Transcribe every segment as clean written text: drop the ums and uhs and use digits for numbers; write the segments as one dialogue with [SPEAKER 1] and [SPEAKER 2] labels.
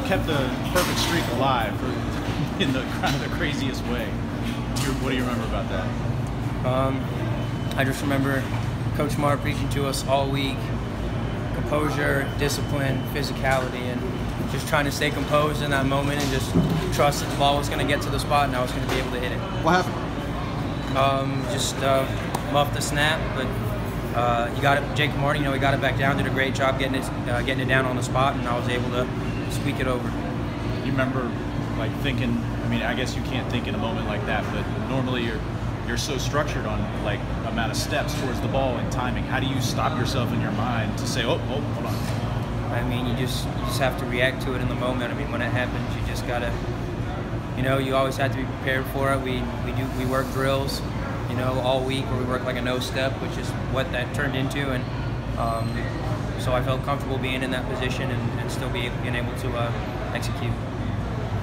[SPEAKER 1] kept the perfect streak alive in the kind of the craziest way. What do you remember about that?
[SPEAKER 2] I just remember Coach Mar preaching to us all week: composure, discipline, physicality, and just trying to stay composed in that moment and just trust that the ball was going to get to the spot and I was going to be able to hit it.
[SPEAKER 3] What happened?
[SPEAKER 2] Just muffed the snap, but he got it. Jake Martin, he got it back down, did a great job getting it down on the spot, and I was able to squeak it over.
[SPEAKER 1] You remember, like, thinking? I mean, I guess you can't think in a moment like that, but normally you're so structured on like amount of steps towards the ball and timing. How do you stop yourself in your mind to say, oh, hold on?
[SPEAKER 2] I mean, you just have to react to it in the moment. I mean, when it happens, you just gotta, you always have to be prepared for it. We work drills, all week where we work like a no step, which is what that turned into, and so I felt comfortable being in that position and still being able to execute.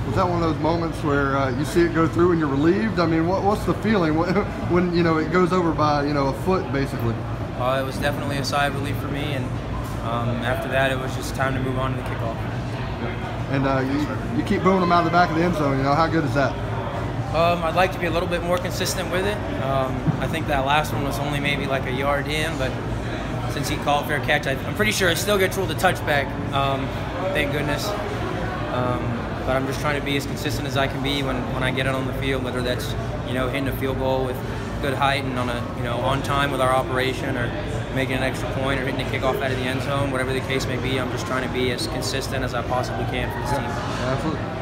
[SPEAKER 3] Was that one of those moments where you see it go through and you're relieved? I mean, what's the feeling when it goes over by a foot basically?
[SPEAKER 2] It was definitely a sigh of relief for me, and after that it was just time to move on to the kickoff.
[SPEAKER 3] And you keep booming them out of the back of the end zone. How good is that?
[SPEAKER 2] I'd like to be a little bit more consistent with it. I think that last one was only maybe like a yard in, but since he called fair catch, I'm pretty sure it still gets ruled a touchback. Thank goodness. But I'm just trying to be as consistent as I can be when I get it on the field, whether that's hitting a field goal with good height and on on time with our operation, or making an extra point, or hitting a kickoff out of the end zone, whatever the case may be. I'm just trying to be as consistent as I possibly can for this team.
[SPEAKER 3] Absolutely.